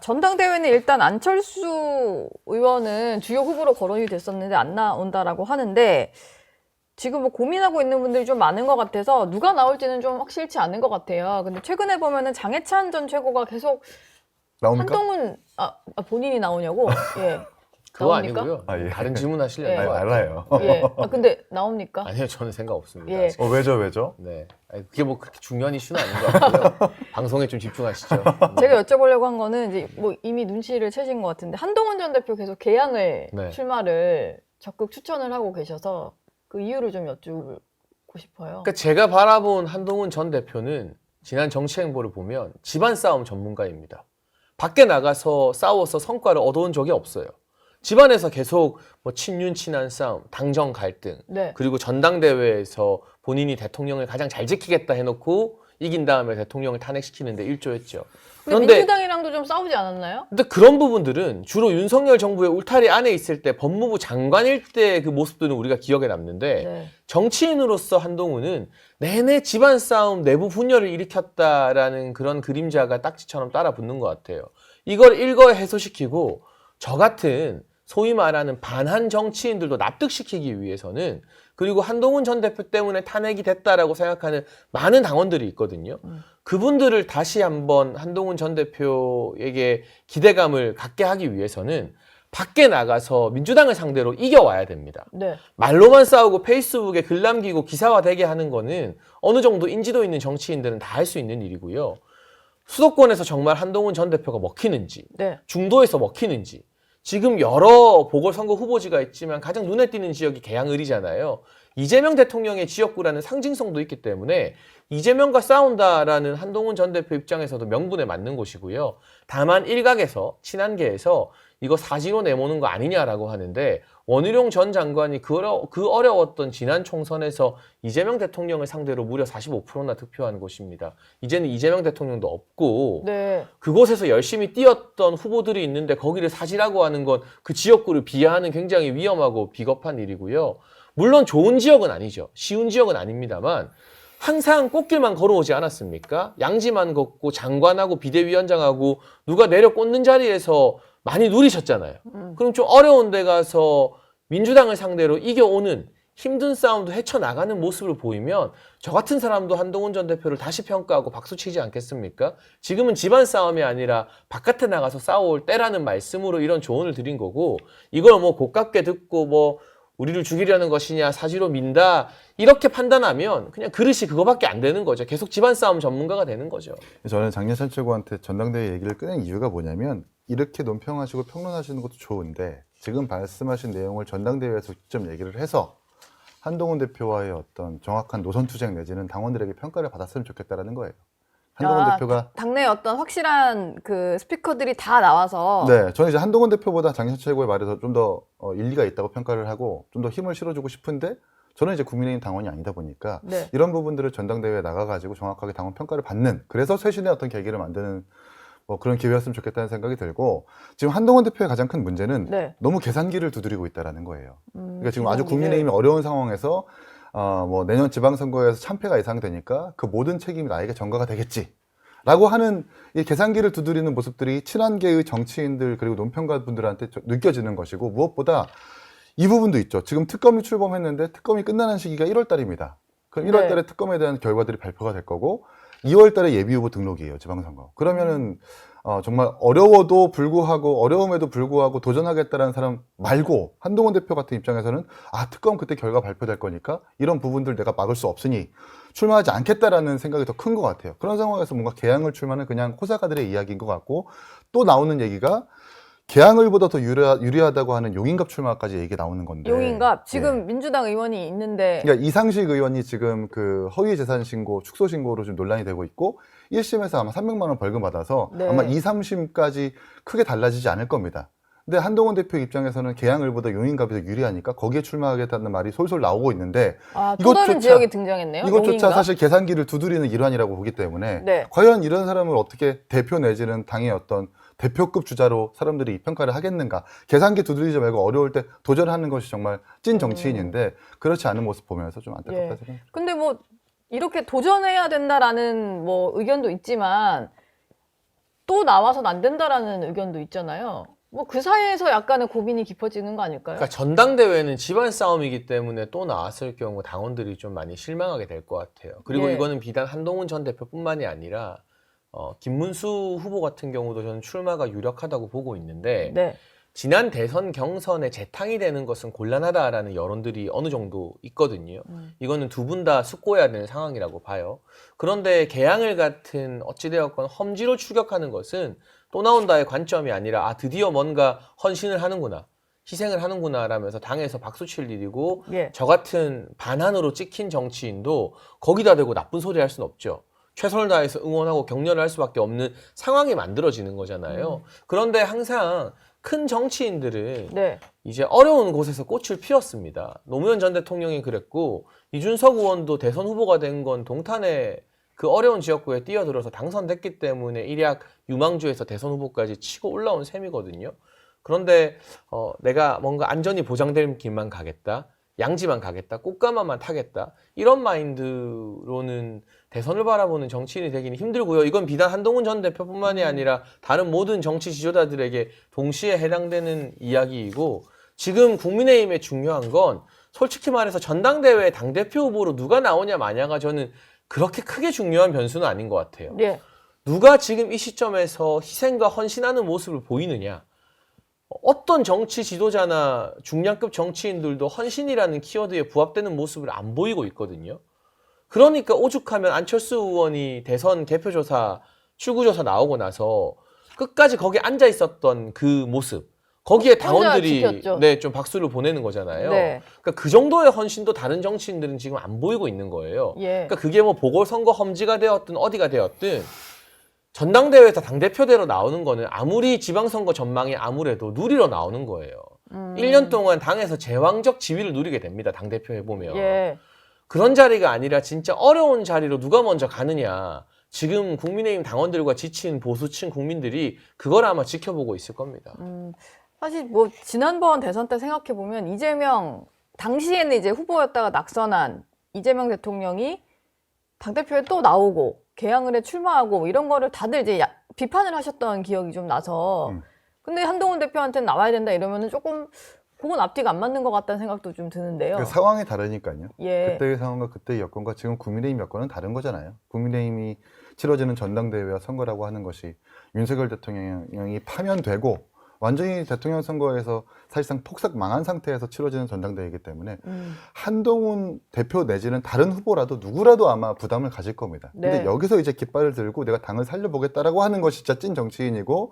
전당대회는 일단 안철수 의원은 주요 후보로 거론이 됐었는데 안 나온다라고 하는데 지금 뭐 고민하고 있는 분들이 좀 많은 것 같아서 누가 나올지는 좀 확실치 않은 것 같아요. 근데 최근에 보면은 장해찬 전 최고가 계속 나옵니까? 한동훈 본인이 나오냐고? 예. 그거 나옵니까? 아니고요. 예. 다른 질문 하시려는 예. 거 같아요. 알아요. 예. 근데 나옵니까? 아니요, 저는 생각 없습니다. 예. 왜죠? 네, 아니, 그게 뭐 그렇게 중요한 이슈는 아닌 것 같고요. 방송에 좀 집중하시죠. 제가 여쭤보려고 한 거는 이제 뭐 이미 눈치를 채신 것 같은데 한동훈 전 대표 계속 개항을 네. 출마를 적극 추천을 하고 계셔서 그 이유를 좀 여쭈고 싶어요. 그러니까 제가 바라본 한동훈 전 대표는 지난 정치 행보를 보면 집안 싸움 전문가입니다. 밖에 나가서 싸워서 성과를 얻어온 적이 없어요. 집안에서 계속 뭐 친윤 친한 싸움, 당정 갈등, 네. 그리고 전당대회에서 본인이 대통령을 가장 잘 지키겠다 해놓고 이긴 다음에 대통령을 탄핵시키는데 일조했죠. 근데 민주당이랑도 좀 싸우지 않았나요? 근데 그런 부분들은 주로 윤석열 정부의 울타리 안에 있을 때 법무부 장관일 때 그 모습들은 우리가 기억에 남는데 네. 정치인으로서 한동훈은 내내 집안 싸움, 내부 분열을 일으켰다라는 그런 그림자가 딱지처럼 따라 붙는 것 같아요. 이걸 일거에 해소시키고 저 같은 소위 말하는 반한 정치인들도 납득시키기 위해서는 그리고 한동훈 전 대표 때문에 탄핵이 됐다라고 생각하는 많은 당원들이 있거든요. 그분들을 다시 한번 한동훈 전 대표에게 기대감을 갖게 하기 위해서는 밖에 나가서 민주당을 상대로 이겨와야 됩니다. 네. 말로만 싸우고 페이스북에 글 남기고 기사화되게 하는 거는 어느 정도 인지도 있는 정치인들은 다 할 수 있는 일이고요. 수도권에서 정말 한동훈 전 대표가 먹히는지, 네. 중도에서 먹히는지, 지금 여러 보궐선거 후보지가 있지만 가장 눈에 띄는 지역이 계양을이잖아요. 이재명 대통령의 지역구라는 상징성도 있기 때문에 이재명과 싸운다라는 한동훈 전 대표 입장에서도 명분에 맞는 곳이고요. 다만 일각에서 친한계에서 이거 사지로 내모는 거 아니냐라고 하는데 원희룡 전 장관이 그 어려웠던 지난 총선에서 이재명 대통령을 상대로 무려 45%나 득표한 곳입니다. 이제는 이재명 대통령도 없고 네. 그곳에서 열심히 뛰었던 후보들이 있는데 거기를 사지라고 하는 건 그 지역구를 비하하는 굉장히 위험하고 비겁한 일이고요. 물론 좋은 지역은 아니죠. 쉬운 지역은 아닙니다만 항상 꽃길만 걸어오지 않았습니까? 양지만 걷고 장관하고 비대위원장하고 누가 내려 꽂는 자리에서 많이 누리셨잖아요. 그럼 좀 어려운 데 가서 민주당을 상대로 이겨오는 힘든 싸움도 헤쳐나가는 모습을 보이면 저 같은 사람도 한동훈 전 대표를 다시 평가하고 박수치지 않겠습니까? 지금은 집안 싸움이 아니라 바깥에 나가서 싸워올 때라는 말씀으로 이런 조언을 드린 거고 이걸 뭐 고깝게 듣고 뭐 우리를 죽이려는 것이냐 사지로 민다 이렇게 판단하면 그냥 그릇이 그거밖에 안 되는 거죠. 계속 집안 싸움 전문가가 되는 거죠. 저는 장례찬 최고한테 전당대회 얘기를 꺼낸 이유가 뭐냐면 이렇게 논평하시고 평론하시는 것도 좋은데 지금 말씀하신 내용을 전당대회에서 직접 얘기를 해서 한동훈 대표와의 어떤 정확한 노선 투쟁 내지는 당원들에게 평가를 받았으면 좋겠다라는 거예요. 한동훈 대표가 당내 어떤 확실한 그 스피커들이 다 나와서 네, 저는 이제 한동훈 대표보다 장례찬 최고의 말에서 좀 더 일리가 있다고 평가를 하고 좀 더 힘을 실어주고 싶은데 저는 이제 국민의힘 당원이 아니다 보니까 네. 이런 부분들을 전당대회에 나가가지고 정확하게 당원 평가를 받는 그래서 쇄신의 어떤 계기를 만드는 뭐 그런 기회였으면 좋겠다는 생각이 들고 지금 한동훈 대표의 가장 큰 문제는 네. 너무 계산기를 두드리고 있다라는 거예요. 그러니까 지금 아주 계산기를. 국민의힘이 어려운 상황에서 뭐 내년 지방선거에서 참패가 예상되니까 그 모든 책임이 나에게 전가가 되겠지. 라고 하는 이 계산기를 두드리는 모습들이 친한계의 정치인들 그리고 논평가분들한테 느껴지는 것이고 무엇보다 이 부분도 있죠. 지금 특검이 출범했는데 특검이 끝나는 시기가 1월 달입니다. 그럼 1월 달에 특검에 대한 결과들이 발표가 될 거고 2월 달에 예비후보 등록이에요. 지방선거. 그러면은 정말 어려움에도 불구하고 도전하겠다라는 사람 말고 한동훈 대표 같은 입장에서는 특검 그때 결과 발표될 거니까 이런 부분들 내가 막을 수 없으니 출마하지 않겠다라는 생각이 더 큰 것 같아요. 그런 상황에서 뭔가 개항을 출마는 그냥 호사가들의 이야기인 것 같고 또 나오는 얘기가 개항을보다 더 유리하다고 하는 용인갑 출마까지 얘기 나오는 건데. 용인갑 지금 민주당 의원이 있는데 그러니까 이상식 의원이 지금 그 허위 재산 신고, 축소 신고로 좀 논란이 되고 있고 1심에서 아마 300만 원 벌금 받아서 네. 아마 2, 3심까지 크게 달라지지 않을 겁니다. 근데 한동훈 대표 입장에서는 개항을보다 용인갑이 더 유리하니까 거기에 출마하겠다는 말이 솔솔 나오고 있는데 또 다른 지역이 등장했네요. 이것조차 용인갑? 사실 계산기를 두드리는 일환이라고 보기 때문에 네. 과연 이런 사람을 어떻게 대표 내지는 당의 어떤 대표급 주자로 사람들이 평가를 하겠는가. 계산기 두드리지 말고 어려울 때 도전하는 것이 정말 찐 정치인인데 그렇지 않은 모습 보면서 좀 안타깝다 생각합니다. 근데 뭐 이렇게 도전해야 된다라는 뭐 의견도 있지만 또 나와서는 안 된다라는 의견도 있잖아요. 뭐 그 사이에서 약간의 고민이 깊어지는 거 아닐까요? 그러니까 전당대회는 집안 싸움이기 때문에 또 나왔을 경우 당원들이 좀 많이 실망하게 될 것 같아요. 그리고 예. 이거는 비단 한동훈 전 대표뿐만이 아니라 김문수 후보 같은 경우도 저는 출마가 유력하다고 보고 있는데 네. 지난 대선 경선에 재탕이 되는 것은 곤란하다라는 여론들이 어느 정도 있거든요. 이거는 두 분 다 숙고해야 되는 상황이라고 봐요. 그런데 개항을 같은 어찌되었건 험지로 추격하는 것은 또 나온다의 관점이 아니라 드디어 뭔가 헌신을 하는구나. 희생을 하는구나 라면서 당에서 박수칠 일이고 예. 저 같은 반환으로 찍힌 정치인도 거기다 대고 나쁜 소리 할 수는 없죠. 최선을 다해서 응원하고 격려를 할 수밖에 없는 상황이 만들어지는 거잖아요. 그런데 항상 큰 정치인들은 네. 이제 어려운 곳에서 꽃을 피웠습니다. 노무현 전 대통령이 그랬고 이준석 의원도 대선 후보가 된 건 동탄에 그 어려운 지역구에 뛰어들어서 당선됐기 때문에 일약 유망주에서 대선 후보까지 치고 올라온 셈이거든요. 그런데 내가 뭔가 안전이 보장된 길만 가겠다. 양지만 가겠다. 꽃가마만 타겠다. 이런 마인드로는 대선을 바라보는 정치인이 되기는 힘들고요. 이건 비단 한동훈 전 대표뿐만이 아니라 다른 모든 정치 지도자들에게 동시에 해당되는 이야기이고 지금 국민의힘에 중요한 건 솔직히 말해서 전당대회 당대표 후보로 누가 나오냐 마냐가 저는 그렇게 크게 중요한 변수는 아닌 것 같아요. 예. 누가 지금 이 시점에서 희생과 헌신하는 모습을 보이느냐. 어떤 정치 지도자나 중량급 정치인들도 헌신이라는 키워드에 부합되는 모습을 안 보이고 있거든요. 그러니까 오죽하면 안철수 의원이 대선 개표조사, 출구조사 나오고 나서 끝까지 거기 앉아 있었던 그 모습, 거기에 혼자 당원들이 지켰죠. 네, 좀 박수를 보내는 거잖아요. 네. 그러니까 그 정도의 헌신도 다른 정치인들은 지금 안 보이고 있는 거예요. 예. 그러니까 그게 뭐 보궐선거 험지가 되었든 어디가 되었든 전당대회에서 당대표대로 나오는 거는 아무리 지방선거 전망이 아무래도 누리러 나오는 거예요. 1년 동안 당에서 제왕적 지위를 누리게 됩니다. 당대표 해보면. 예. 그런 자리가 아니라 진짜 어려운 자리로 누가 먼저 가느냐. 지금 국민의힘 당원들과 지친 보수층 국민들이 그걸 아마 지켜보고 있을 겁니다. 사실 뭐 지난번 대선 때 생각해 보면 이재명 당시에는 이제 후보였다가 낙선한 이재명 대통령이 당대표에 또 나오고 개항을 해 출마하고 뭐 이런 거를 다들 이제 비판을 하셨던 기억이 좀 나서 근데 한동훈 대표한테는 나와야 된다 이러면은 조금 그건 앞뒤가 안 맞는 것 같다는 생각도 좀 드는데요. 그 상황이 다르니까요. 예. 그때의 상황과 그때의 여건과 지금 국민의힘 여건은 다른 거잖아요. 국민의힘이 치러지는 전당대회와 선거라고 하는 것이 윤석열 대통령이 파면되고 완전히 대통령 선거에서 사실상 폭삭 망한 상태에서 치러지는 전당대회이기 때문에 한동훈 대표 내지는 다른 후보라도 누구라도 아마 부담을 가질 겁니다. 네. 근데 여기서 이제 깃발을 들고 내가 당을 살려보겠다라고 하는 것이 진짜 찐 정치인이고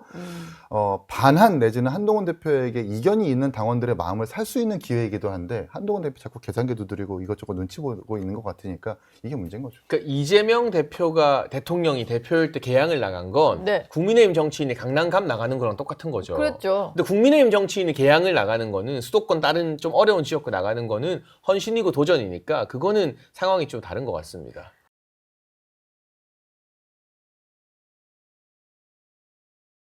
반한 내지는 한동훈 대표에게 이견이 있는 당원들의 마음을 살 수 있는 기회이기도 한데 한동훈 대표 자꾸 계산기 두드리고 이것저것 눈치 보고 있는 것 같으니까 이게 문제인 거죠. 그러니까 이재명 대표가 대통령이 대표일 때 개항을 나간 건 네. 국민의힘 정치인이 강남갑 나가는 거랑 똑같은 거죠. 그랬죠. 근데 국민의힘 정치인이 개항을 나가는 거는 수도권 다른 좀 어려운 지역구 나가는 거는 헌신이고 도전이니까 그거는 상황이 좀 다른 것 같습니다.